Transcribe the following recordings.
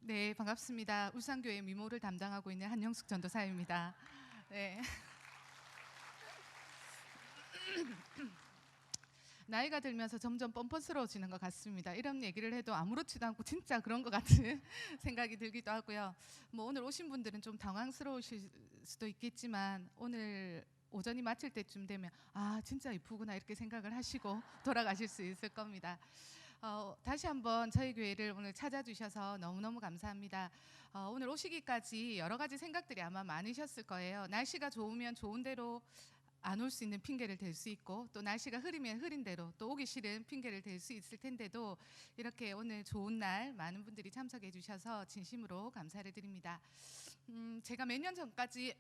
네, 반갑습니다. 울산교회 미모를 담당하고 있는 한영숙 전도사입니다. 네. 나이가 들면서 점점 뻔뻔스러워지는 것 같습니다. 이런 얘기를 해도 아무렇지도 않고 진짜 그런 것 같은 생각이 들기도 하고요. 오늘 오신 분들은 좀 당황스러우실 수도 있겠지만 오늘 오전이 마칠 때쯤 되면 진짜 이쁘구나 이렇게 생각을 하시고 돌아가실 수 있을 겁니다. 다시 한번 저희 교회를 오늘 찾아주셔서 너무너무 감사합니다. 오늘 오시기까지 여러 가지 생각들이 아마 많으셨을 거예요. 날씨가 좋으면 좋은 대로 안 올 수 있는 핑계를 댈 수 있고, 또 날씨가 흐리면 흐린 대로 또 오기 싫은 핑계를 댈 수 있을 텐데도 이렇게 오늘 좋은 날 많은 분들이 참석해 주셔서 진심으로 감사를 드립니다. 제가 몇 년 전까지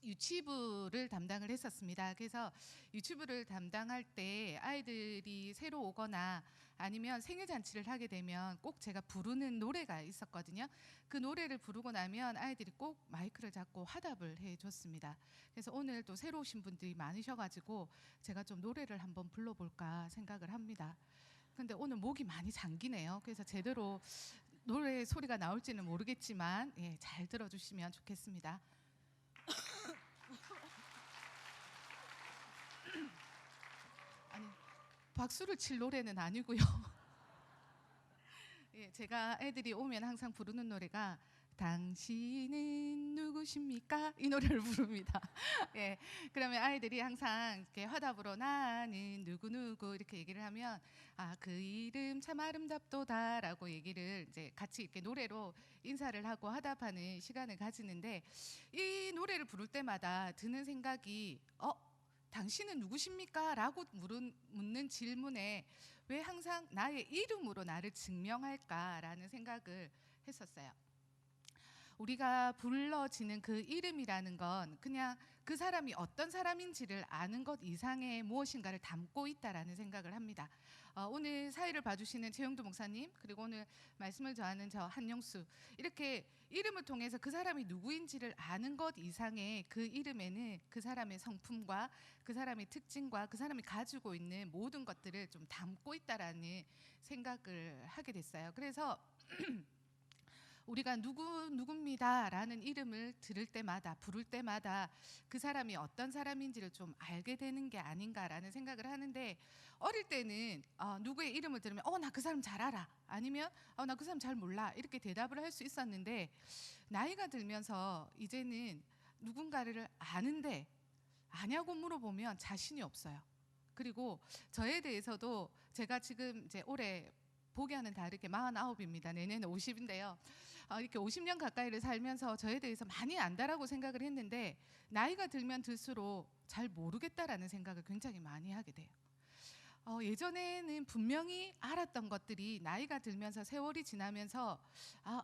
유치부를 담당을 했었습니다. 그래서 유치부를 담당할 때 아이들이 새로 오거나 아니면 생일 잔치를 하게 되면 꼭 제가 부르는 노래가 있었거든요. 그 노래를 부르고 나면 아이들이 꼭 마이크를 잡고 화답을 해줬습니다. 그래서 오늘 또 새로 오신 분들이 많으셔가지고 제가 좀 노래를 한번 불러볼까 생각을 합니다. 근데 오늘 목이 많이 잠기네요. 그래서 제대로 노래 소리가 나올지는 모르겠지만 잘 들어주시면 좋겠습니다. 아니, 박수를 칠 노래는 아니고요. 제가 애들이 오면 항상 부르는 노래가 당신은 누구십니까? 이 노래를 부릅니다. 그러면 아이들이 항상 이렇게 화답으로 나는 누구누구 이렇게 얘기를 하면 그 이름 참 아름답도다라고 얘기를 이제 같이 이렇게 노래로 인사를 하고 화답하는 시간을 가지는데, 이 노래를 부를 때마다 드는 생각이 당신은 누구십니까? 라고 묻는 질문에 왜 항상 나의 이름으로 나를 증명할까라는 생각을 했었어요. 우리가 불러지는 그 이름이라는 건 그냥 그 사람이 어떤 사람인지를 아는 것 이상의 무엇인가를 담고 있다라는 생각을 합니다. 오늘 사회를 봐주시는 최영두 목사님, 그리고 오늘 말씀을 전하는 저 한영수, 이렇게 이름을 통해서 그 사람이 누구인지를 아는 것 이상의 그 이름에는 그 사람의 성품과 그 사람의 특징과 그 사람이 가지고 있는 모든 것들을 좀 담고 있다라는 생각을 하게 됐어요. 그래서 우리가 누굽니다라는 이름을 들을 때마다, 부를 때마다 그 사람이 어떤 사람인지를 좀 알게 되는 게 아닌가라는 생각을 하는데, 어릴 때는 누구의 이름을 들으면 나 그 사람 잘 알아, 아니면 나 그 사람 잘 몰라 이렇게 대답을 할 수 있었는데, 나이가 들면서 이제는 누군가를 아는데 아냐고 물어보면 자신이 없어요. 그리고 저에 대해서도 제가 지금 이제 올해 보기와는 다르게 49입니다. 내년에 50인데요. 이렇게 50년 가까이를 살면서 저에 대해서 많이 안다라고 생각을 했는데, 나이가 들면 들수록 잘 모르겠다라는 생각을 굉장히 많이 하게 돼요. 예전에는 분명히 알았던 것들이 나이가 들면서 세월이 지나면서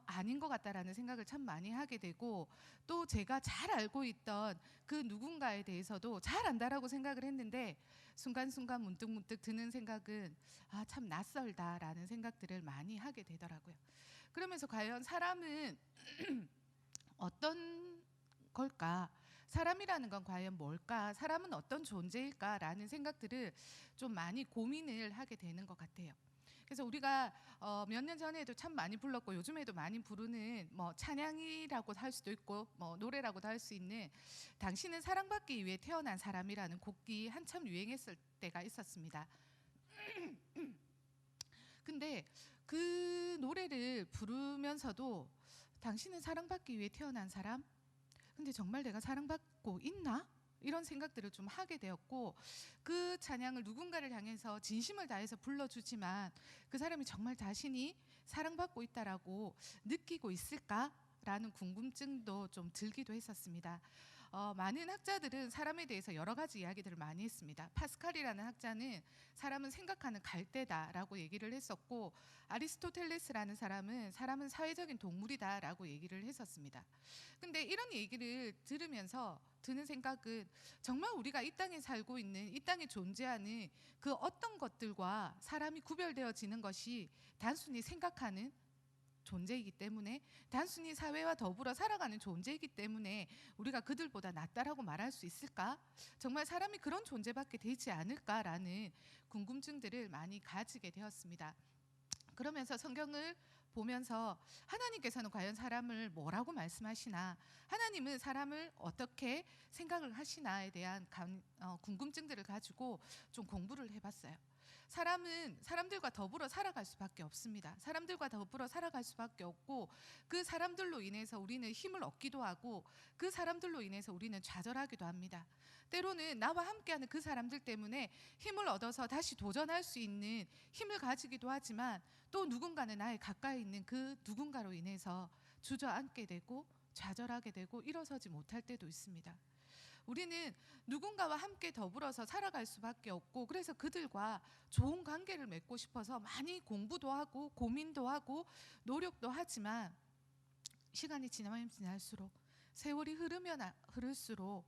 아닌 것 같다라는 생각을 참 많이 하게 되고, 또 제가 잘 알고 있던 그 누군가에 대해서도 잘 안다라고 생각을 했는데, 순간순간 문득문득 드는 생각은 참 낯설다라는 생각들을 많이 하게 되더라고요. 그러면서 과연 사람은 어떤 걸까? 사람이라는 건 과연 뭘까? 사람은 어떤 존재일까라는 생각들을 좀 많이 고민을 하게 되는 것 같아요. 그래서 우리가 몇 년 전에도 참 많이 불렀고 요즘에도 많이 부르는 찬양이라고 할 수도 있고 노래라고도 할 수 있는 당신은 사랑받기 위해 태어난 사람이라는 곡이 한참 유행했을 때가 있었습니다. 근데 그 노래를 부르면서도 당신은 사랑받기 위해 태어난 사람? 근데 정말 내가 사랑받고 있나? 이런 생각들을 좀 하게 되었고, 그 찬양을 누군가를 향해서 진심을 다해서 불러주지만 그 사람이 정말 자신이 사랑받고 있다라고 느끼고 있을까라는 궁금증도 좀 들기도 했었습니다. 많은 학자들은 사람에 대해서 여러 가지 이야기들을 많이 했습니다. 파스칼이라는 학자는 사람은 생각하는 갈대다라고 얘기를 했었고, 아리스토텔레스라는 사람은 사회적인 동물이다라고 얘기를 했었습니다. 근데 이런 얘기를 들으면서 드는 생각은, 정말 우리가 이 땅에 살고 있는, 이 땅에 존재하는 그 어떤 것들과 사람이 구별되어지는 것이 단순히 생각하는 존재이기 때문에, 단순히 사회와 더불어 살아가는 존재이기 때문에 우리가 그들보다 낫다라고 말할 수 있을까? 정말 사람이 그런 존재밖에 되지 않을까라는 궁금증들을 많이 가지게 되었습니다. 그러면서 성경을 보면서 하나님께서는 과연 사람을 뭐라고 말씀하시나, 하나님은 사람을 어떻게 생각을 하시나에 대한 궁금증들을 가지고 좀 공부를 해봤어요. 사람은 사람들과 더불어 살아갈 수밖에 없습니다. 사람들과 더불어 살아갈 수밖에 없고, 그 사람들로 인해서 우리는 힘을 얻기도 하고, 그 사람들로 인해서 우리는 좌절하기도 합니다. 때로는 나와 함께하는 그 사람들 때문에 힘을 얻어서 다시 도전할 수 있는 힘을 가지기도 하지만, 또 누군가는 나의 가까이 있는 그 누군가로 인해서 주저앉게 되고 좌절하게 되고 일어서지 못할 때도 있습니다. 우리는 누군가와 함께 더불어서 살아갈 수밖에 없고, 그래서 그들과 좋은 관계를 맺고 싶어서 많이 공부도 하고 고민도 하고 노력도 하지만, 시간이 지나면 지날수록, 세월이 흐르면 흐를수록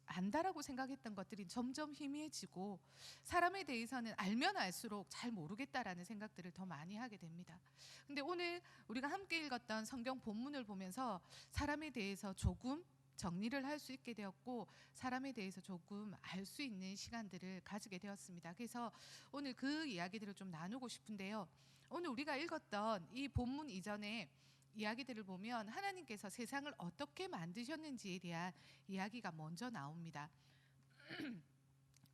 안다라고 생각했던 것들이 점점 희미해지고, 사람에 대해서는 알면 알수록 잘 모르겠다라는 생각들을 더 많이 하게 됩니다. 근데 오늘 우리가 함께 읽었던 성경 본문을 보면서 사람에 대해서 조금 정리를 할 수 있게 되었고, 사람에 대해서 조금 알 수 있는 시간들을 가지게 되었습니다. 그래서 오늘 그 이야기들을 좀 나누고 싶은데요. 오늘 우리가 읽었던 이 본문 이전에 이야기들을 보면 하나님께서 세상을 어떻게 만드셨는지에 대한 이야기가 먼저 나옵니다.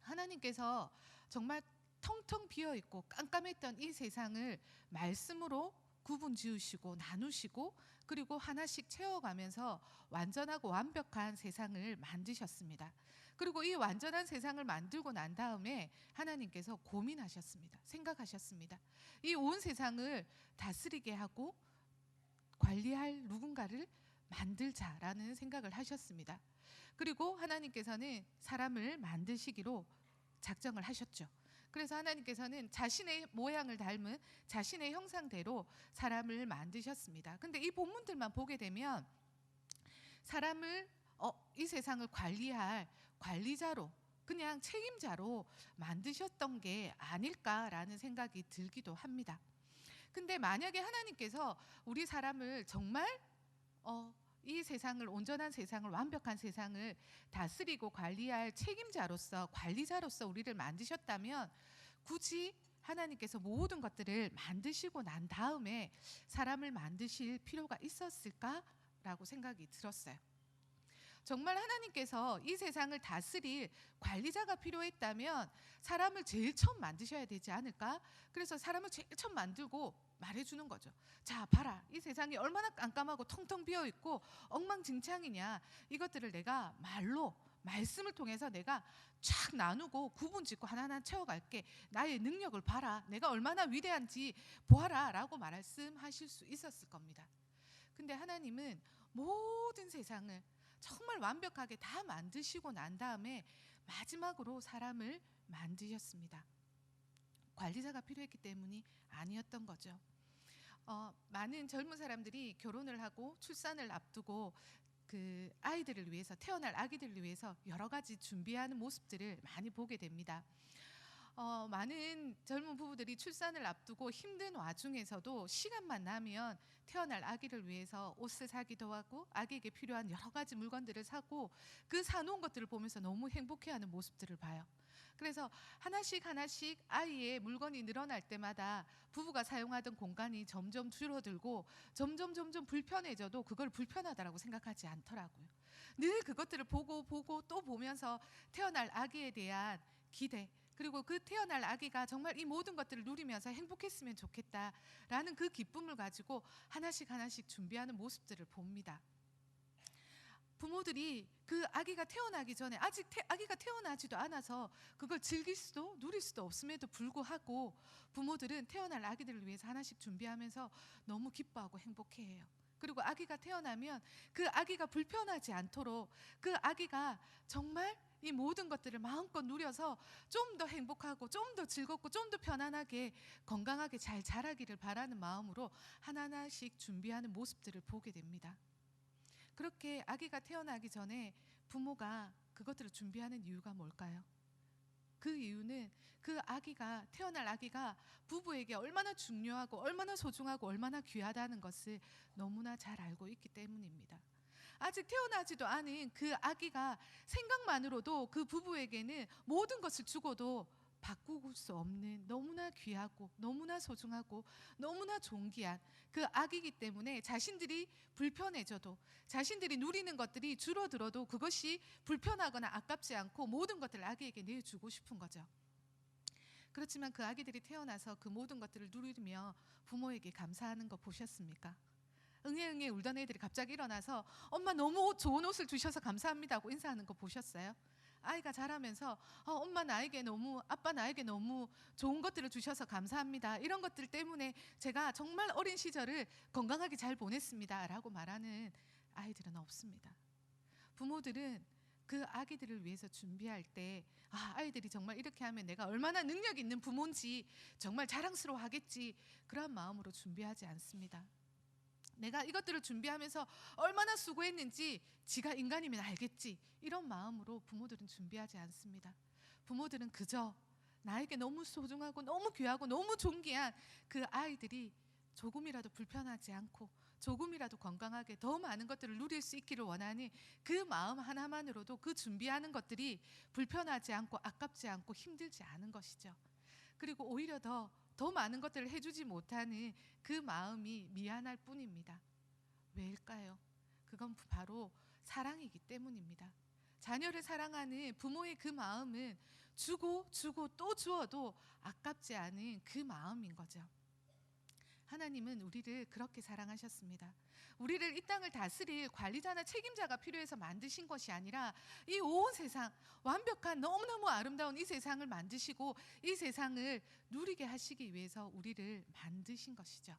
하나님께서 정말 텅텅 비어있고 깜깜했던 이 세상을 말씀으로 구분 지으시고 나누시고, 그리고 하나씩 채워가면서 완전하고 완벽한 세상을 만드셨습니다. 그리고 이 완전한 세상을 만들고 난 다음에 하나님께서 고민하셨습니다. 생각하셨습니다. 이 온 세상을 다스리게 하고 관리할 누군가를 만들자라는 생각을 하셨습니다. 그리고 하나님께서는 사람을 만드시기로 작정을 하셨죠. 그래서 하나님께서는 자신의 모양을 닮은 자신의 형상대로 사람을 만드셨습니다. 근데 이 본문들만 보게 되면 사람을 이 세상을 관리할 관리자로, 그냥 책임자로 만드셨던 게 아닐까라는 생각이 들기도 합니다. 근데 만약에 하나님께서 우리 사람을 정말 이 세상을, 온전한 세상을, 완벽한 세상을 다스리고 관리할 책임자로서, 관리자로서 우리를 만드셨다면, 굳이 하나님께서 모든 것들을 만드시고 난 다음에 사람을 만드실 필요가 있었을까라고 생각이 들었어요. 정말 하나님께서 이 세상을 다스릴 관리자가 필요했다면 사람을 제일 처음 만드셔야 되지 않을까? 그래서 사람을 제일 처음 만들고 말해주는 거죠. 자, 봐라, 이 세상이 얼마나 깜깜하고 텅텅 비어있고 엉망진창이냐, 이것들을 내가 말씀을 통해서 내가 쫙 나누고 구분짓고 하나하나 채워갈게. 나의 능력을 봐라, 내가 얼마나 위대한지 보아라 라고 말씀하실 수 있었을 겁니다. 근데 하나님은 모든 세상을 정말 완벽하게 다 만드시고 난 다음에 마지막으로 사람을 만드셨습니다. 관리자가 필요했기 때문이 아니었던 거죠. 많은 젊은 사람들이 결혼을 하고 출산을 앞두고 그 아이들을 위해서, 태어날 아기들을 위해서 여러 가지 준비하는 모습들을 많이 보게 됩니다. 많은 젊은 부부들이 출산을 앞두고 힘든 와중에서도 시간만 나면 태어날 아기를 위해서 옷을 사기도 하고 아기에게 필요한 여러 가지 물건들을 사고, 그 사놓은 것들을 보면서 너무 행복해하는 모습들을 봐요. 그래서 하나씩 하나씩 아이의 물건이 늘어날 때마다 부부가 사용하던 공간이 점점 줄어들고 점점 불편해져도 그걸 불편하다라고 생각하지 않더라고요. 늘 그것들을 보고 또 보면서 태어날 아기에 대한 기대, 그리고 그 태어날 아기가 정말 이 모든 것들을 누리면서 행복했으면 좋겠다라는 그 기쁨을 가지고 하나씩 하나씩 준비하는 모습들을 봅니다. 부모들이 그 아기가 태어나기 전에, 아직 아기가 태어나지도 않아서 그걸 즐길 수도 누릴 수도 없음에도 불구하고 부모들은 태어날 아기들을 위해서 하나씩 준비하면서 너무 기뻐하고 행복해해요. 그리고 아기가 태어나면 그 아기가 불편하지 않도록, 그 아기가 정말 이 모든 것들을 마음껏 누려서 좀 더 행복하고 좀 더 즐겁고 좀 더 편안하게 건강하게 잘 자라기를 바라는 마음으로 하나하나씩 준비하는 모습들을 보게 됩니다. 그렇게 아기가 태어나기 전에 부모가 그것들을 준비하는 이유가 뭘까요? 그 이유는 그 아기가, 태어날 아기가 부부에게 얼마나 중요하고 얼마나 소중하고 얼마나 귀하다는 것을 너무나 잘 알고 있기 때문입니다. 아직 태어나지도 않은 그 아기가 생각만으로도 그 부부에게는 모든 것을 주고도 바꾸고 수 없는 너무나 귀하고 너무나 소중하고 너무나 존귀한 그 아기이기 때문에 자신들이 불편해져도, 자신들이 누리는 것들이 줄어들어도 그것이 불편하거나 아깝지 않고 모든 것들을 아기에게 내주고 싶은 거죠. 그렇지만 그 아기들이 태어나서 그 모든 것들을 누리며 부모에게 감사하는 거 보셨습니까? 응애응애 울던 애들이 갑자기 일어나서 엄마 너무 좋은 옷을 주셔서 감사합니다 하고 인사하는 거 보셨어요? 아이가 자라면서 엄마 나에게 너무, 아빠 나에게 너무 좋은 것들을 주셔서 감사합니다, 이런 것들 때문에 제가 정말 어린 시절을 건강하게 잘 보냈습니다 라고 말하는 아이들은 없습니다. 부모들은 그 아기들을 위해서 준비할 때 아이들이 정말 이렇게 하면 내가 얼마나 능력 있는 부모인지 정말 자랑스러워 하겠지, 그런 마음으로 준비하지 않습니다. 내가 이것들을 준비하면서 얼마나 수고했는지 지가 인간이면 알겠지, 이런 마음으로 부모들은 준비하지 않습니다. 부모들은 그저 나에게 너무 소중하고 너무 귀하고 너무 존귀한 그 아이들이 조금이라도 불편하지 않고 조금이라도 건강하게 더 많은 것들을 누릴 수 있기를 원하는 그 마음 하나만으로도 그 준비하는 것들이 불편하지 않고 아깝지 않고 힘들지 않은 것이죠. 그리고 오히려 더 많은 것들을 해주지 못하는 그 마음이 미안할 뿐입니다. 왜일까요? 그건 바로 사랑이기 때문입니다. 자녀를 사랑하는 부모의 그 마음은 주고 주고 또 주어도 아깝지 않은 그 마음인 거죠. 하나님은 우리를 그렇게 사랑하셨습니다. 우리를 이 땅을 다스릴 관리자나 책임자가 필요해서 만드신 것이 아니라 이 온 세상, 완벽한 너무너무 아름다운 이 세상을 만드시고 이 세상을 누리게 하시기 위해서 우리를 만드신 것이죠.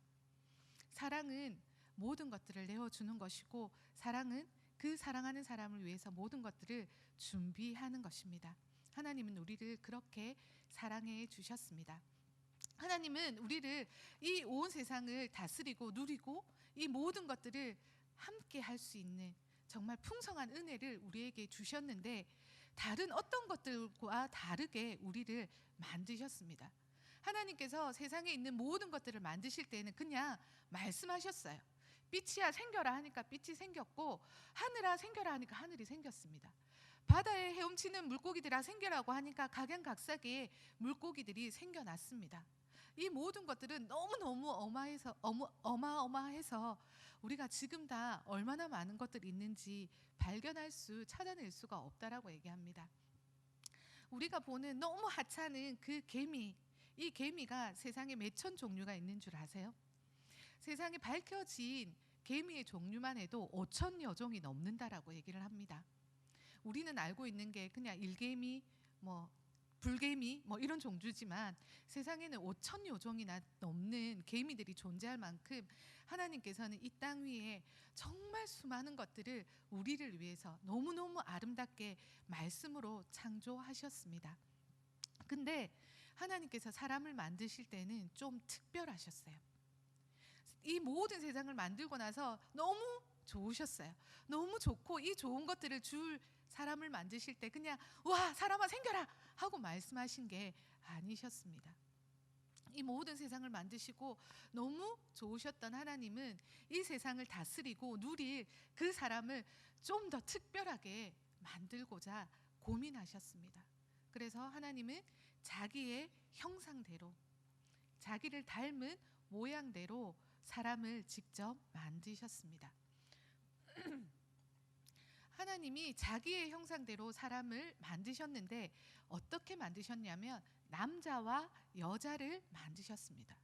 사랑은 모든 것들을 내어주는 것이고, 사랑은 그 사랑하는 사람을 위해서 모든 것들을 준비하는 것입니다. 하나님은 우리를 그렇게 사랑해 주셨습니다. 하나님은 우리를 이 온 세상을 다스리고 누리고 이 모든 것들을 함께 할 수 있는 정말 풍성한 은혜를 우리에게 주셨는데, 다른 어떤 것들과 다르게 우리를 만드셨습니다. 하나님께서 세상에 있는 모든 것들을 만드실 때는 그냥 말씀하셨어요. 빛이야 생겨라 하니까 빛이 생겼고, 하늘아 생겨라 하니까 하늘이 생겼습니다. 바다에 헤엄치는 물고기들아 생겨라고 하니까 각양각색의 물고기들이 생겨났습니다. 이 모든 것들은 너무너무 어마어마해서 우리가 지금 다 얼마나 많은 것들이 있는지 찾아낼 수가 없다라고 얘기합니다. 우리가 보는 너무 하찮은 그 개미, 이 개미가 세상에 몇천 종류가 있는 줄 아세요? 세상에 밝혀진 개미의 종류만 해도 5천여 종이 넘는다라고 얘기를 합니다. 우리는 알고 있는 게 그냥 일개미, 불개미 이런 종류지만 세상에는 5천여 종이나 넘는 개미들이 존재할 만큼 하나님께서는 이 땅 위에 정말 수많은 것들을 우리를 위해서 너무너무 아름답게 말씀으로 창조하셨습니다. 근데 하나님께서 사람을 만드실 때는 좀 특별하셨어요. 이 모든 세상을 만들고 나서 너무 좋으셨어요. 너무 좋고 이 좋은 것들을 줄 사람을 만드실 때 그냥 와 사람아 생겨라 하고 말씀하신 게 아니셨습니다. 이 모든 세상을 만드시고 너무 좋으셨던 하나님은 이 세상을 다스리고 누릴 그 사람을 좀 더 특별하게 만들고자 고민하셨습니다. 그래서 하나님은 자기의 형상대로, 자기를 닮은 모양대로 사람을 직접 만드셨습니다. 하나님이 자기의 형상대로 사람을 만드셨는데 어떻게 만드셨냐면 남자와 여자를 만드셨습니다.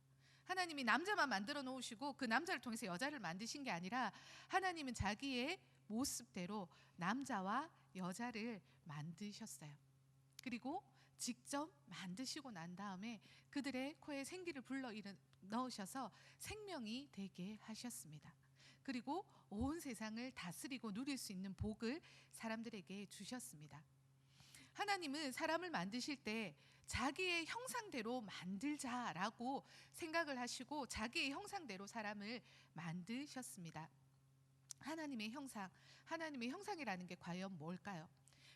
하나님이 남자만 만들어 놓으시고 그 남자를 통해서 여자를 만드신 게 아니라 하나님은 자기의 모습대로 남자와 여자를 만드셨어요. 그리고 직접 만드시고 난 다음에 그들의 코에 생기를 불러 넣으셔서 생명이 되게 하셨습니다. 그리고 온 세상을 다스리고 누릴 수 있는 복을 사람들에게 주셨습니다. 하나님은 사람을 만드실 때 자기의 형상대로 만들자라고 생각을 하시고 자기의 형상대로 사람을 만드셨습니다. 하나님의 형상이라는 게 과연 뭘까요?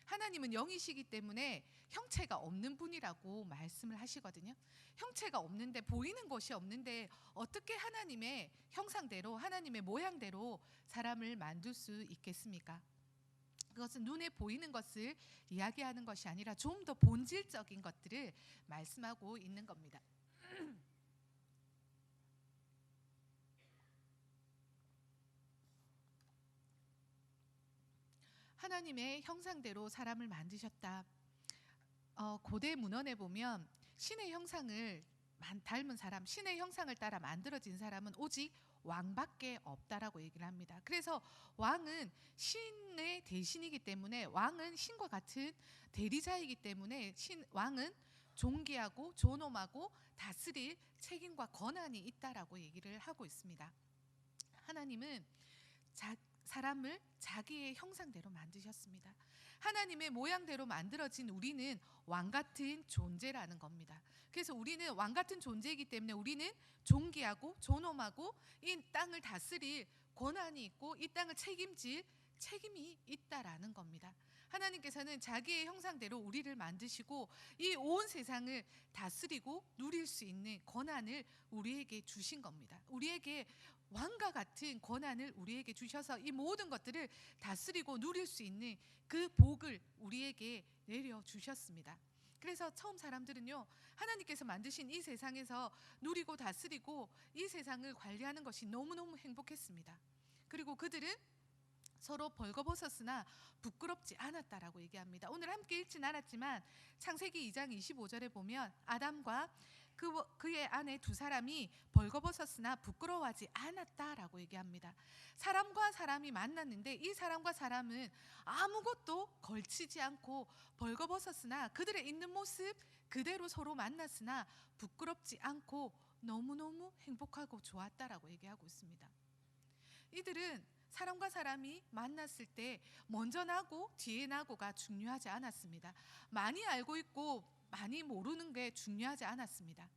하나님은 영이시기 때문에 형체가 없는 분이라고 말씀을 하시거든요. 형체가 없는데, 보이는 것이 없는데 어떻게 하나님의 형상대로, 하나님의 모양대로 사람을 만들 수 있겠습니까? 그것은 눈에 보이는 것을 이야기하는 것이 아니라 좀 더 본질적인 것들을 말씀하고 있는 겁니다. 하나님의 형상대로 사람을 만드셨다. 고대 문헌에 보면 신의 형상을 닮은 사람, 신의 형상을 따라 만들어진 사람은 오직 왕밖에 없다라고 얘기를 합니다. 그래서 왕은 신의 대신이기 때문에, 왕은 신과 같은 대리자이기 때문에 왕은 존귀하고 존엄하고 다스릴 책임과 권한이 있다라고 얘기를 하고 있습니다. 하나님은 사람을 자기의 형상대로 만드셨습니다. 하나님의 모양대로 만들어진 우리는 왕 같은 존재라는 겁니다. 그래서 우리는 왕 같은 존재이기 때문에 우리는 존귀하고 존엄하고 이 땅을 다스릴 권한이 있고 이 땅을 책임질 책임이 있다라는 겁니다. 하나님께서는 자기의 형상대로 우리를 만드시고 이 온 세상을 다스리고 누릴 수 있는 권한을 우리에게 주신 겁니다. 우리에게 왕과 같은 권한을 우리에게 주셔서 이 모든 것들을 다스리고 누릴 수 있는 그 복을 우리에게 내려주셨습니다. 그래서 처음 사람들은요, 하나님께서 만드신 이 세상에서 누리고 다스리고 이 세상을 관리하는 것이 너무너무 행복했습니다. 그리고 그들은 서로 벌거벗었으나 부끄럽지 않았다라고 얘기합니다. 오늘 함께 읽진 않았지만 창세기 2장 25절에 보면 아담과 그의 아내 두 사람이 벌거벗었으나 부끄러워하지 않았다라고 얘기합니다. 사람과 사람이 만났는데 이 사람과 사람은 아무것도 걸치지 않고 벌거벗었으나 그들의 있는 모습 그대로 서로 만났으나 부끄럽지 않고 너무너무 행복하고 좋았다라고 얘기하고 있습니다. 이들은 사람과 사람이 만났을 때 먼저 나고 뒤에 나고가 중요하지 않았습니다. 많이 알고 있고 많이 모르는 게 중요하지 않았습니다.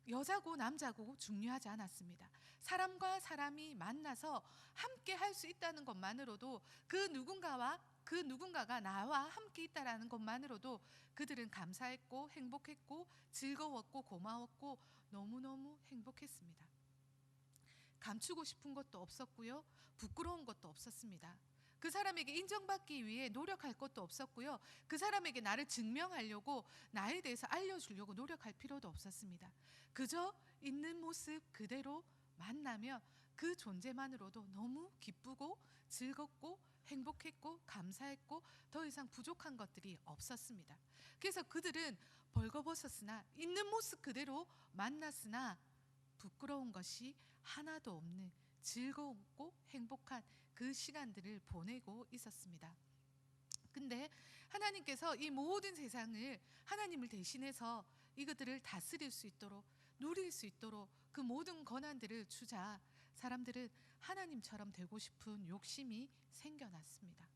여자고 남자고 중요하지 않았습니다. 사람과 사람이 만나서 함께 할 수 있다는 것만으로도 그 누군가가 나와 함께 있다라는 것만으로도 그들은 감사했고 행복했고 즐거웠고 고마웠고 너무너무 행복했습니다. 감추고 싶은 것도 없었고요, 부끄러운 것도 없었습니다. 그 사람에게 인정받기 위해 노력할 것도 없었고요, 그 사람에게 나를 증명하려고 나에 대해서 알려주려고 노력할 필요도 없었습니다. 그저 있는 모습 그대로 만나며 그 존재만으로도 너무 기쁘고 즐겁고 행복했고 감사했고 더 이상 부족한 것들이 없었습니다. 그래서 그들은 벌거벗었으나 있는 모습 그대로 만났으나 부끄러운 것이 하나도 없는 즐거웠고 행복한 그 시간들을 보내고 있었습니다. 근데 하나님께서 이 모든 세상을 하나님을 대신해서 이것들을 다스릴 수 있도록 누릴 수 있도록 그 모든 권한들을 주자 사람들은 하나님처럼 되고 싶은 욕심이 생겨났습니다.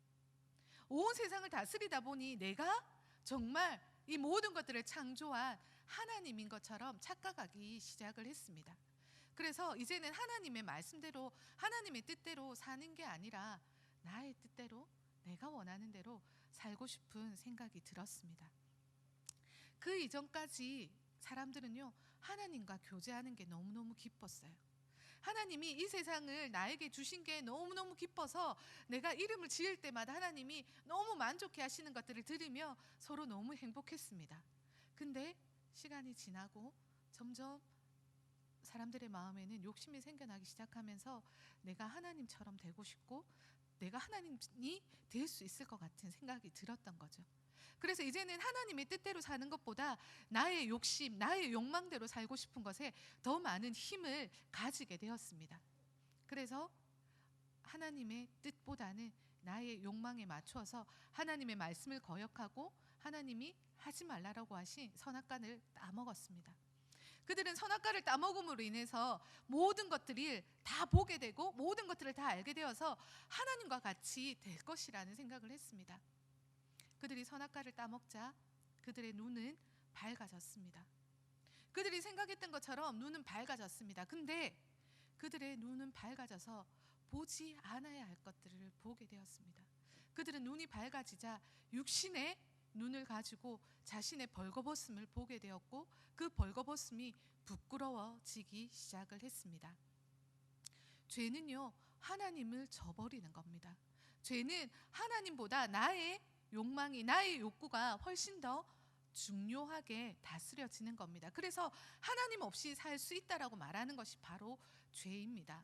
온 세상을 다스리다 보니 내가 정말 이 모든 것들을 창조한 하나님인 것처럼 착각하기 시작을 했습니다. 그래서 이제는 하나님의 말씀대로 하나님의 뜻대로 사는 게 아니라 나의 뜻대로 내가 원하는 대로 살고 싶은 생각이 들었습니다. 그 이전까지 사람들은요, 하나님과 교제하는 게 너무너무 기뻤어요. 하나님이 이 세상을 나에게 주신 게 너무너무 기뻐서 내가 이름을 지을 때마다 하나님이 너무 만족해 하시는 것들을 들으며 서로 너무 행복했습니다. 근데 시간이 지나고 점점 사람들의 마음에는 욕심이 생겨나기 시작하면서 내가 하나님처럼 되고 싶고 내가 하나님이 될 수 있을 것 같은 생각이 들었던 거죠. 그래서 이제는 하나님의 뜻대로 사는 것보다 나의 욕심, 나의 욕망대로 살고 싶은 것에 더 많은 힘을 가지게 되었습니다. 그래서 하나님의 뜻보다는 나의 욕망에 맞춰서 하나님의 말씀을 거역하고 하나님이 하지 말라고 하신 선악과를 따먹었습니다. 그들은 선악과를 따먹음으로 인해서 모든 것들을 다 보게 되고 모든 것들을 다 알게 되어서 하나님과 같이 될 것이라는 생각을 했습니다. 그들이 선악과를 따먹자 그들의 눈은 밝아졌습니다. 그들이 생각했던 것처럼 눈은 밝아졌습니다. 근데 그들의 눈은 밝아져서 보지 않아야 할 것들을 보게 되었습니다. 그들은 눈이 밝아지자 육신의 눈을 가지고 자신의 벌거벗음을 보게 되었고 그 벌거벗음이 부끄러워지기 시작을 했습니다. 죄는요, 하나님을 저버리는 겁니다. 죄는 하나님보다 나의 욕망이, 나의 욕구가 훨씬 더 중요하게 다스려지는 겁니다. 그래서 하나님 없이 살 수 있다라고 말하는 것이 바로 죄입니다.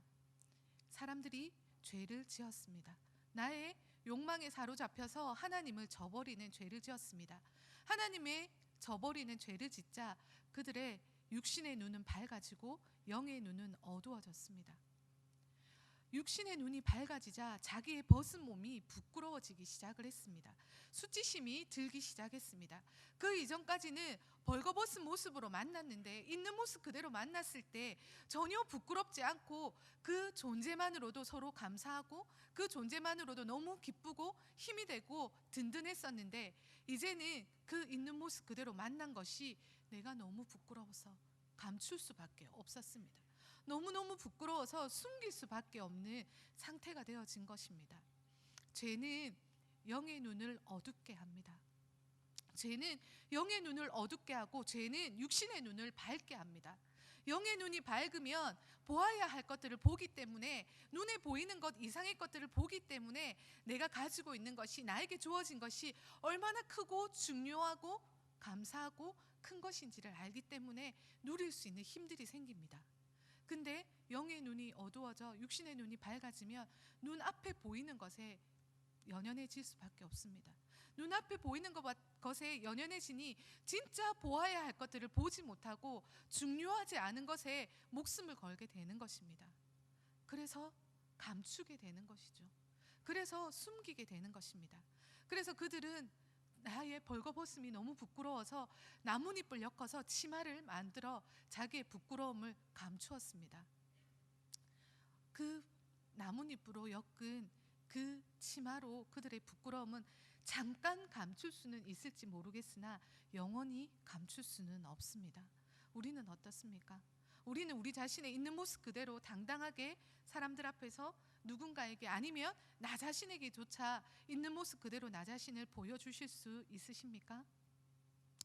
사람들이 죄를 지었습니다. 나의 욕망에 사로잡혀서 하나님을 저버리는 죄를 지었습니다. 하나님의 저버리는 죄를 짓자 그들의 육신의 눈은 밝아지고 영의 눈은 어두워졌습니다. 육신의 눈이 밝아지자 자기의 벗은 몸이 부끄러워지기 시작을 했습니다. 수치심이 들기 시작했습니다. 그 이전까지는 벌거벗은 모습으로 만났는데 있는 모습 그대로 만났을 때 전혀 부끄럽지 않고 그 존재만으로도 서로 감사하고 그 존재만으로도 너무 기쁘고 힘이 되고 든든했었는데 이제는 그 있는 모습 그대로 만난 것이 내가 너무 부끄러워서 감출 수밖에 없었습니다. 너무너무 부끄러워서 숨길 수밖에 없는 상태가 되어진 것입니다. 죄는 영의 눈을 어둡게 합니다. 죄는 영의 눈을 어둡게 하고 죄는 육신의 눈을 밝게 합니다. 영의 눈이 밝으면 보아야 할 것들을 보기 때문에, 눈에 보이는 것 이상의 것들을 보기 때문에 내가 가지고 있는 것이, 나에게 주어진 것이 얼마나 크고 중요하고 감사하고 큰 것인지를 알기 때문에 누릴 수 있는 힘들이 생깁니다. 근데 영의 눈이 어두워져 육신의 눈이 밝아지면 눈앞에 보이는 것에 연연해질 수밖에 없습니다. 눈앞에 보이는 것에 연연해지니 진짜 보아야 할 것들을 보지 못하고 중요하지 않은 것에 목숨을 걸게 되는 것입니다. 그래서 감추게 되는 것이죠. 그래서 숨기게 되는 것입니다. 그래서 그들은 나의 벌거벗음이 너무 부끄러워서 나뭇잎을 엮어서 치마를 만들어 자기의 부끄러움을 감추었습니다. 그 나뭇잎으로 엮은 그 치마로 그들의 부끄러움은 잠깐 감출 수는 있을지 모르겠으나 영원히 감출 수는 없습니다. 우리는 어떻습니까? 우리는 우리 자신의 있는 모습 그대로 당당하게 사람들 앞에서 누군가에게 아니면 나 자신에게조차 있는 모습 그대로 나 자신을 보여주실 수 있으십니까?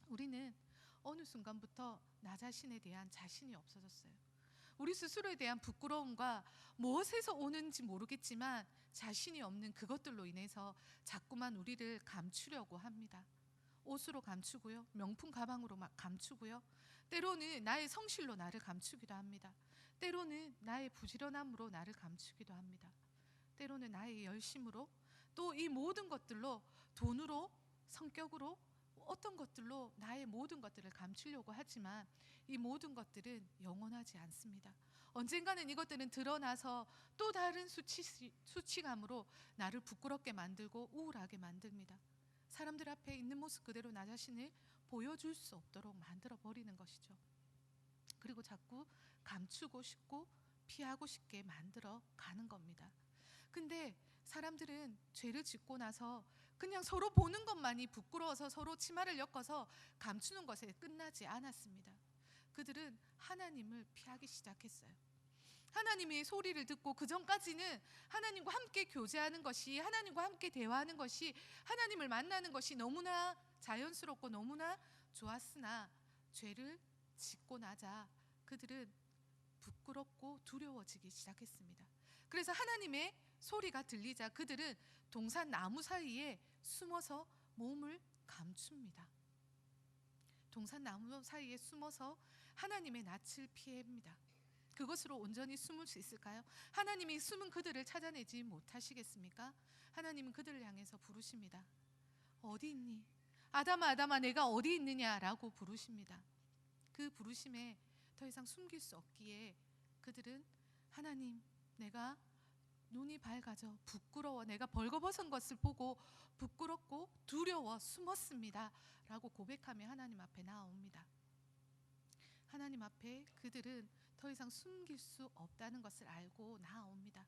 우리는 어느 순간부터 나 자신에 대한 자신이 없어졌어요. 우리 스스로에 대한 부끄러움과 무엇에서 오는지 모르겠지만 자신이 없는 그것들로 인해서 자꾸만 우리를 감추려고 합니다. 옷으로 감추고요, 명품 가방으로 감추고요, 때로는 나의 성실로 나를 감추기도 합니다. 때로는 나의 부지런함으로 나를 감추기도 합니다. 때로는 나의 열심으로, 또 이 모든 것들로, 돈으로, 성격으로, 어떤 것들로 나의 모든 것들을 감추려고 하지만 이 모든 것들은 영원하지 않습니다. 언젠가는 이것들은 드러나서 또 다른 수치감으로 나를 부끄럽게 만들고 우울하게 만듭니다. 사람들 앞에 있는 모습 그대로 나 자신을 보여줄 수 없도록 만들어 버리는 것이죠. 그리고 자꾸 감추고 싶고 피하고 싶게 만들어 가는 겁니다. 근데 사람들은 죄를 짓고 나서 그냥 서로 보는 것만이 부끄러워서 서로 치마를 엮어서 감추는 것에 끝나지 않았습니다. 그들은 하나님을 피하기 시작했어요. 하나님의 소리를 듣고, 그 전까지는 하나님과 함께 교제하는 것이, 하나님과 함께 대화하는 것이, 하나님을 만나는 것이 너무나 자연스럽고 너무나 좋았으나 죄를 짓고 나자 그들은 부끄럽고 두려워지기 시작했습니다. 그래서 하나님의 소리가 들리자 그들은 동산 나무 사이에 숨어서 몸을 감춥니다. 동산 나무 사이에 숨어서 하나님의 낯을 피합니다. 그것으로 온전히 숨을 수 있을까요? 하나님이 숨은 그들을 찾아내지 못하시겠습니까? 하나님은 그들을 향해서 부르십니다. 어디 있니? 아담아, 아담아, 내가 어디 있느냐라고 부르십니다. 그 부르심에 더 이상 숨길 수 없기에 그들은 하나님, 내가 눈이 밝아져 부끄러워, 내가 벌거벗은 것을 보고 부끄럽고 두려워 숨었습니다 라고 고백하며 하나님 앞에 나아옵니다. 하나님 앞에 그들은 더 이상 숨길 수 없다는 것을 알고 나아옵니다.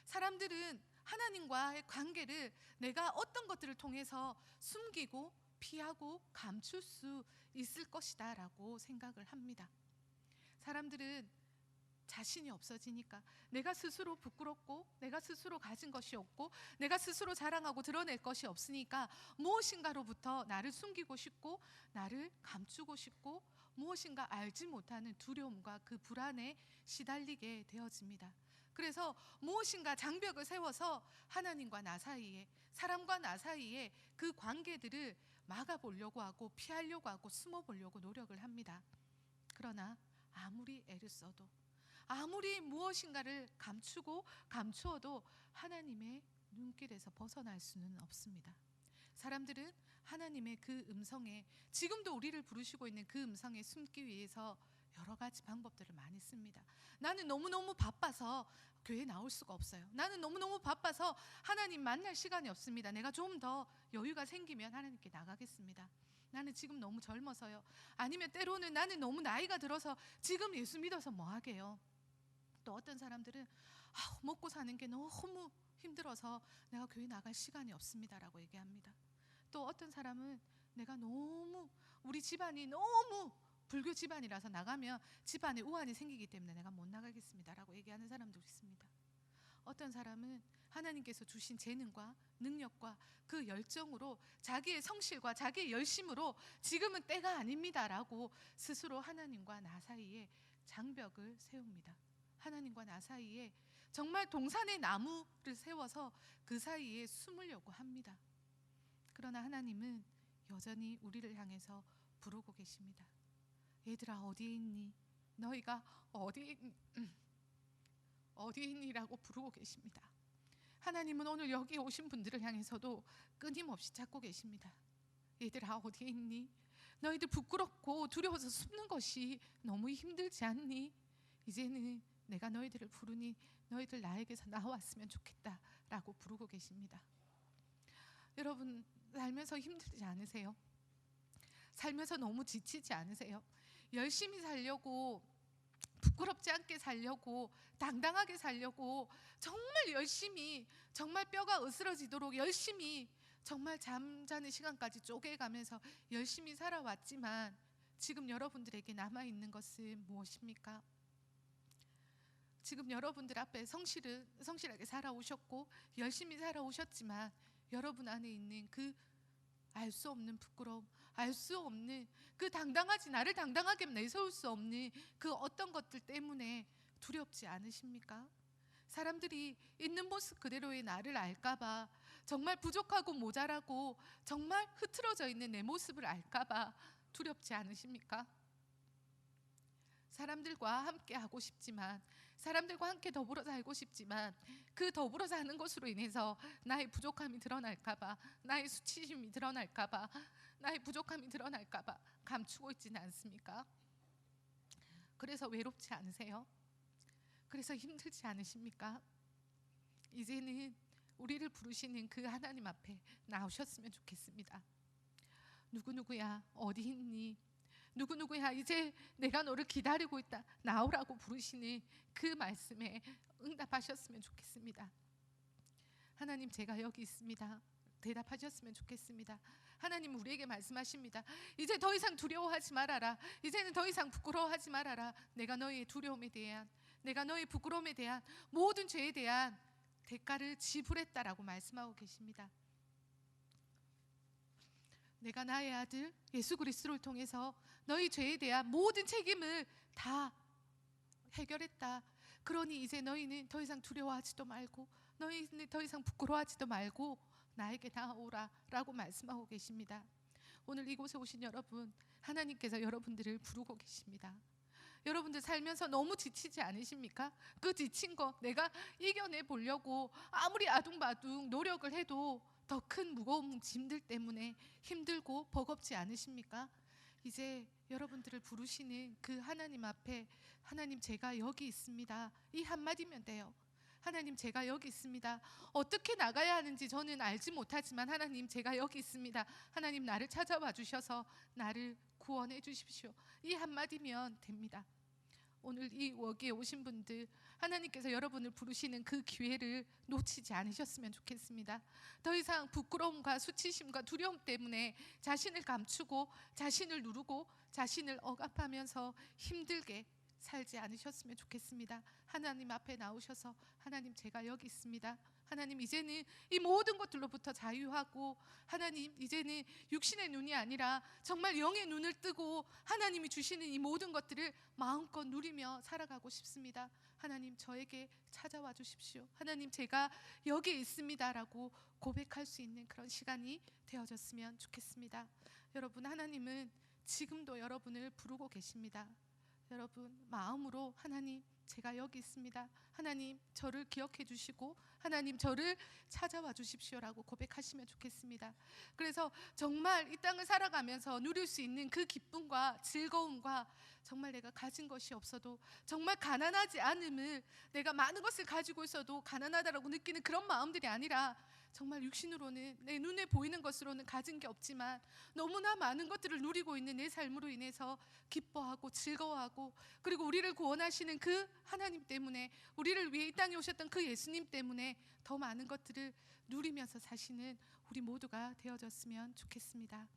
사람들은 하나님과의 관계를 내가 어떤 것들을 통해서 숨기고 피하고 감출 수 있을 것이다 라고 생각을 합니다. 사람들은 자신이 없어지니까, 내가 스스로 부끄럽고 내가 스스로 가진 것이 없고 내가 스스로 자랑하고 드러낼 것이 없으니까 무엇인가로부터 나를 숨기고 싶고 나를 감추고 싶고 무엇인가 알지 못하는 두려움과 그 불안에 시달리게 되어집니다. 그래서 무엇인가 장벽을 세워서 하나님과 나 사이에, 사람과 나 사이에 그 관계들을 막아보려고 하고 피하려고 하고 숨어보려고 노력을 합니다. 그러나 아무리 애를 써도, 아무리 무엇인가를 감추고 감추어도 하나님의 눈길에서 벗어날 수는 없습니다. 사람들은 하나님의 그 음성에, 지금도 우리를 부르시고 있는 그 음성에 숨기 위해서 여러 가지 방법들을 많이 씁니다. 나는 너무너무 바빠서 교회 나올 수가 없어요. 나는 너무너무 바빠서 하나님 만날 시간이 없습니다. 내가 좀 더 여유가 생기면 하나님께 나가겠습니다. 나는 지금 너무 젊어서요. 아니면 때로는 나는 너무 나이가 들어서 지금 예수 믿어서 뭐 하게요. 또 어떤 사람들은 먹고 사는 게 너무 힘들어서 내가 교회 나갈 시간이 없습니다라고 얘기합니다. 또 어떤 사람은 내가 너무, 우리 집안이 너무 불교 집안이라서 나가면 집안에 우환이 생기기 때문에 내가 못 나가겠습니다라고 얘기하는 사람도 있습니다. 어떤 사람은 하나님께서 주신 재능과 능력과 그 열정으로, 자기의 성실과 자기의 열심으로 지금은 때가 아닙니다라고 스스로 하나님과 나 사이에 장벽을 세웁니다. 하나님과 나 사이에 정말 동산의 나무를 세워서 그 사이에 숨으려고 합니다. 그러나 하나님은 여전히 우리를 향해서 부르고 계십니다. 얘들아, 어디에 있니? 너희가 어디에 있니라고 부르고 계십니다. 하나님은 오늘 여기 오신 분들을 향해서도 끊임없이 찾고 계십니다. 얘들아, 어디에 있니? 너희들 부끄럽고 두려워서 숨는 것이 너무 힘들지 않니? 이제는 내가 너희들을 부르니 너희들 나에게서 나왔으면 좋겠다라고 부르고 계십니다. 여러분, 살면서 힘들지 않으세요? 살면서 너무 지치지 않으세요? 열심히 살려고, 부끄럽지 않게 살려고, 당당하게 살려고 정말 열심히, 정말 뼈가 으스러지도록 열심히, 정말 잠자는 시간까지 쪼개가면서 열심히 살아왔지만 지금 여러분들에게 남아있는 것은 무엇입니까? 지금 여러분들 앞에 성실하게 살아오셨고 열심히 살아오셨지만 여러분 안에 있는 그 알 수 없는 부끄러움, 알 수 없는 그 나를 당당하게 내세울 수 없는 그 어떤 것들 때문에 두렵지 않으십니까? 사람들이 있는 모습 그대로의 나를 알까봐, 정말 부족하고 모자라고 정말 흐트러져 있는 내 모습을 알까봐 두렵지 않으십니까? 사람들과 함께 하고 싶지만, 사람들과 함께 더불어 살고 싶지만 그 더불어 사는 것으로 인해서 나의 부족함이 드러날까봐, 나의 수치심이 드러날까봐, 나의 부족함이 드러날까봐 감추고 있지는 않습니까? 그래서 외롭지 않으세요? 그래서 힘들지 않으십니까? 이제는 우리를 부르시는 그 하나님 앞에 나오셨으면 좋겠습니다. 누구누구야, 어디 있니? 누구누구야, 이제 내가 너를 기다리고 있다, 나오라고 부르시는 그 말씀에 응답하셨으면 좋겠습니다. 하나님, 제가 여기 있습니다, 대답하셨으면 좋겠습니다. 하나님 우리에게 말씀하십니다. 이제 더 이상 두려워하지 말아라. 이제는 더 이상 부끄러워하지 말아라. 내가 너의 두려움에 대한, 내가 너의 부끄러움에 대한, 모든 죄에 대한 대가를 지불했다라고 말씀하고 계십니다. 내가 나의 아들 예수 그리스도를 통해서 너희 죄에 대한 모든 책임을 다 해결했다. 그러니 이제 너희는 더 이상 두려워하지도 말고, 너희는 더 이상 부끄러워하지도 말고 나에게 나오라 라고 말씀하고 계십니다. 오늘 이곳에 오신 여러분, 하나님께서 여러분들을 부르고 계십니다. 여러분들 살면서 너무 지치지 않으십니까? 그 지친 거 내가 이겨내 보려고 아무리 아둥바둥 노력을 해도 더 큰 무거운 짐들 때문에 힘들고 버겁지 않으십니까? 이제 여러분들을 부르시는 그 하나님 앞에, 하나님 제가 여기 있습니다, 이 한마디면 돼요. 하나님 제가 여기 있습니다. 어떻게 나가야 하는지 저는 알지 못하지만 하나님 제가 여기 있습니다. 하나님 나를 찾아와 주셔서 나를 구원해 주십시오. 이 한마디면 됩니다. 오늘 이 여기에 오신 분들, 하나님께서 여러분을 부르시는 그 기회를 놓치지 않으셨으면 좋겠습니다. 더 이상 부끄러움과 수치심과 두려움 때문에 자신을 감추고 자신을 누르고 자신을 억압하면서 힘들게 살지 않으셨으면 좋겠습니다. 하나님 앞에 나오셔서 하나님 제가 여기 있습니다. 하나님 이제는 이 모든 것들로부터 자유하고 하나님 이제는 육신의 눈이 아니라 정말 영의 눈을 뜨고 하나님이 주시는 이 모든 것들을 마음껏 누리며 살아가고 싶습니다. 하나님 저에게 찾아와 주십시오. 하나님 제가 여기 있습니다라고 고백할 수 있는 그런 시간이 되어졌으면 좋겠습니다. 여러분 하나님은 지금도 여러분을 부르고 계십니다. 여러분 마음으로 하나님 제가 여기 있습니다. 하나님 저를 기억해 주시고 하나님 저를 찾아와 주십시오라고 고백하시면 좋겠습니다. 그래서 정말 이 땅을 살아가면서 누릴 수 있는 그 기쁨과 즐거움과 정말 내가 가진 것이 없어도 정말 가난하지 않음을 내가 많은 것을 가지고 있어도 가난하다라고 느끼는 그런 마음들이 아니라 정말 육신으로는 내 눈에 보이는 것으로는 가진 게 없지만 너무나 많은 것들을 누리고 있는 내 삶으로 인해서 기뻐하고 즐거워하고 그리고 우리를 구원하시는 그 하나님 때문에 우리를 위해 이 땅에 오셨던 그 예수님 때문에 더 많은 것들을 누리면서 사시는 우리 모두가 되어졌으면 좋겠습니다.